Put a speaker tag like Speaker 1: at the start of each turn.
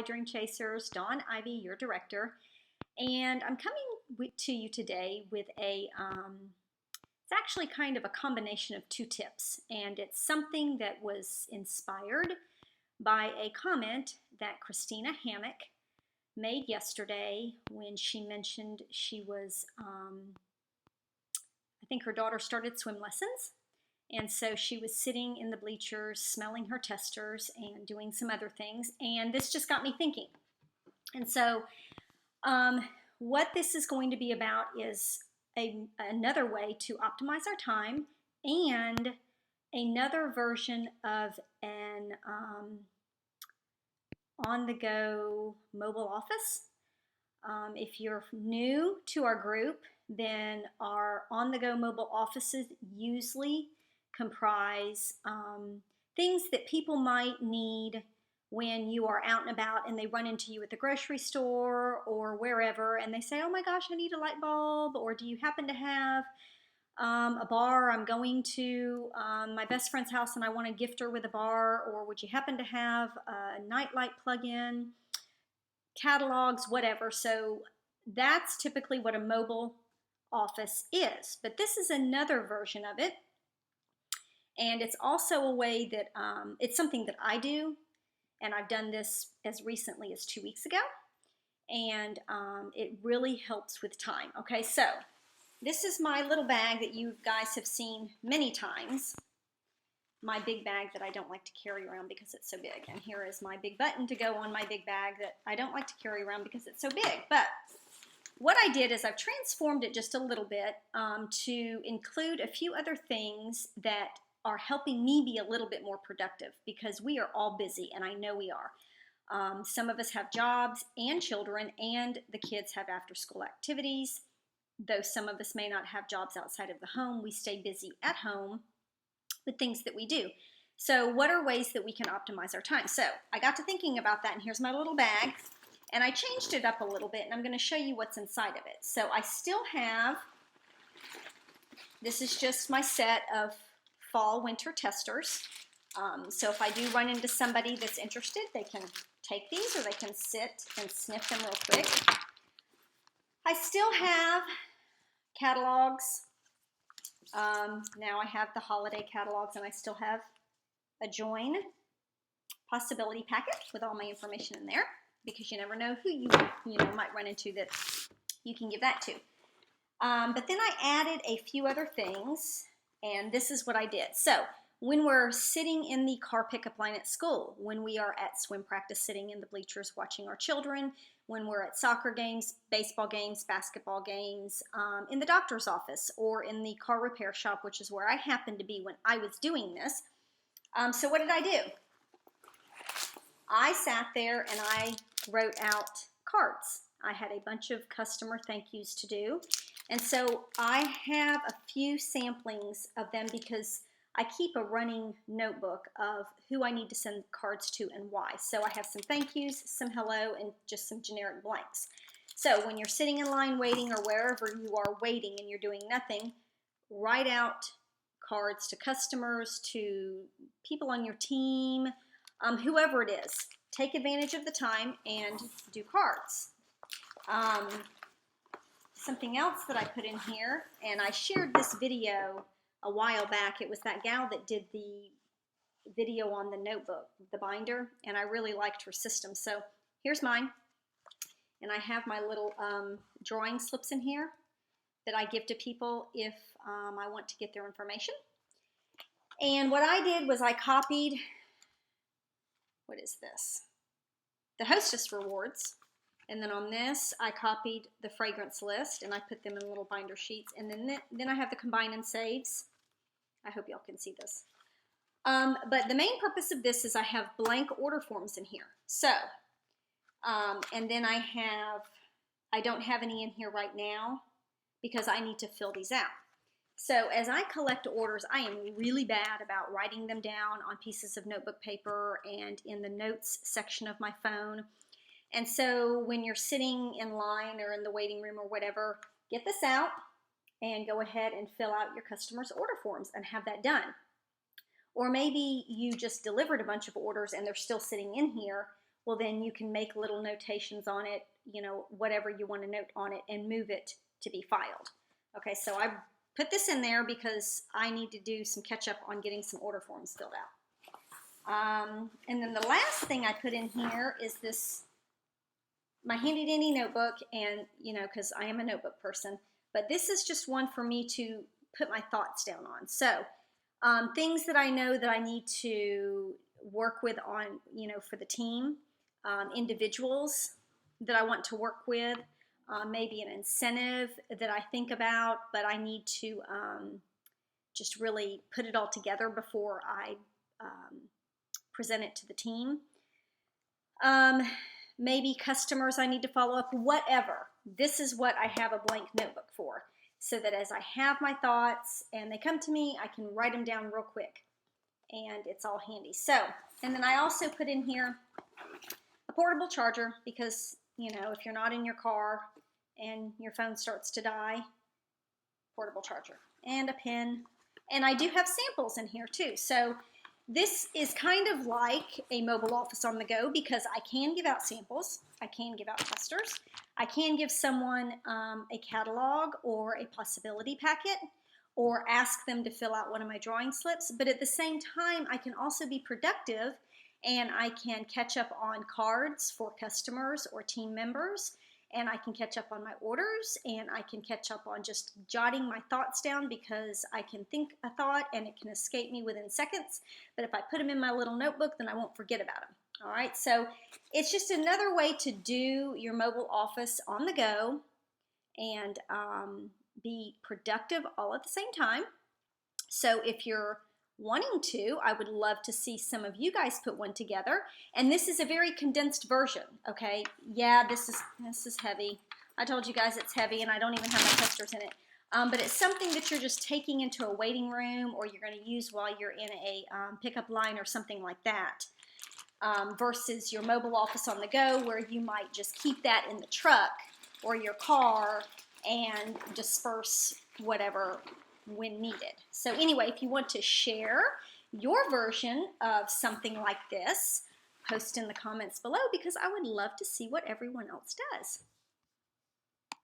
Speaker 1: Dream Chasers, Dawn Ivy, your director, and I'm coming to you today with it's actually kind of a combination of two tips, and it's something that was inspired by a comment that Christina Hammock made yesterday when she mentioned she was, I think her daughter started swim lessons. And so she was sitting in the bleachers, smelling her testers and doing some other things. And this just got me thinking. And so what this is going to be about is another way to optimize our time and another version of an on-the-go mobile office. If you're new to our group, then our on-the-go mobile offices usually comprise things that people might need when you are out and about and they run into you at the grocery store or wherever and they say, oh my gosh, I need a light bulb, or do you happen to have a bar? I'm going to my best friend's house and I want to gift her with a bar, or would you happen to have a nightlight plug-in, catalogs, whatever. So that's typically what a mobile office is, but this is another version of it. And it's also a way that it's something that I do, and I've done this as recently as 2 weeks ago, and it really helps with time. Okay, so this is my little bag that you guys have seen many times, my big bag that I don't like to carry around because it's so big. And here is my big button to go on my big bag that I don't like to carry around because it's so big. But what I did is I've transformed it just a little bit to include a few other things that are helping me be a little bit more productive, because we are all busy, and I know we are. Some of us have jobs and children, and the kids have after-school activities. Though some of us may not have jobs outside of the home, we stay busy at home with things that we do. So what are ways that we can optimize our time? So I got to thinking about that, and here's my little bag, and I changed it up a little bit, and I'm going to show you what's inside of it. So I still have, this is just my set of fall winter testers. So if I do run into somebody that's interested, they can take these, or they can sit and sniff them real quick. I still have catalogs. Now I have the holiday catalogs, and I still have a join possibility packet with all my information in there, because you never know who you might run into that you can give that to. But then I added a few other things, and this is what I did. So when we're sitting in the car pickup line at school, when we are at swim practice sitting in the bleachers watching our children, when we're at soccer games, baseball games, basketball games, in the doctor's office, or in the car repair shop, which is where I happened to be when I was doing this. So what did I do? I sat there and I wrote out cards. I had a bunch of customer thank yous to do. And so I have a few samplings of them because I keep a running notebook of who I need to send cards to and why. So I have some thank yous, some hello, and just some generic blanks. So when you're sitting in line waiting, or wherever you are waiting and you're doing nothing, write out cards to customers, to people on your team, whoever it is. Take advantage of the time and do cards. Something else that I put in here, and I shared this video a while back. It was that gal that did the video on the notebook, the binder, and I really liked her system. So here's mine, and I have my little drawing slips in here that I give to people if I want to get their information. And what I did was I copied, what is this? The Hostess Rewards. And then on this, I copied the fragrance list, and I put them in little binder sheets. And then I have the combine and saves. I hope y'all can see this. But the main purpose of this is I have blank order forms in here. So, and then I don't have any in here right now because I need to fill these out. So as I collect orders, I am really bad about writing them down on pieces of notebook paper and in the notes section of my phone. And so when you're sitting in line or in the waiting room or whatever, get this out and go ahead and fill out your customers' order forms and have that done. Or maybe you just delivered a bunch of orders and they're still sitting in here. well, then you can make little notations on it, you know, whatever you want to note on it, and move it to be filed. Okay, so I put this in there because I need to do some catch up on getting some order forms filled out. And then the last thing I put in here is this, my handy dandy notebook, and you know, because I am a notebook person, but this is just one for me to put my thoughts down on. So things that I know that I need to work with on, you know, for the team, individuals that I want to work with, maybe an incentive that I think about, but I need to just really put it all together before I present it to the team. Maybe customers I need to follow up, whatever. This is what I have a blank notebook for, so that as I have my thoughts and they come to me, I can write them down real quick, and it's all handy. So, and then I also put in here a portable charger, because, you know, if you're not in your car and your phone starts to die, portable charger, and a pen. And I do have samples in here too. So this is kind of like a mobile office on the go, because I can give out samples, I can give out testers, I can give someone a catalog or a possibility packet, or ask them to fill out one of my drawing slips. But at the same time, I can also be productive, and I can catch up on cards for customers or team members, and I can catch up on my orders, and I can catch up on just jotting my thoughts down, because I can think a thought and it can escape me within seconds. But if I put them in my little notebook, then I won't forget about them. All right, so it's just another way to do your mobile office on the go and be productive all at the same time. So if you're wanting to, I would love to see some of you guys put one together. And this is a very condensed version, okay? Yeah, this is heavy. I told you guys it's heavy, and I don't even have my testers in it. But it's something that you're just taking into a waiting room, or you're going to use while you're in a pickup line or something like that, versus your mobile office on the go, where you might just keep that in the truck or your car and disperse whatever when needed. So anyway, if you want to share your version of something like this, post in the comments below, because I would love to see what everyone else does.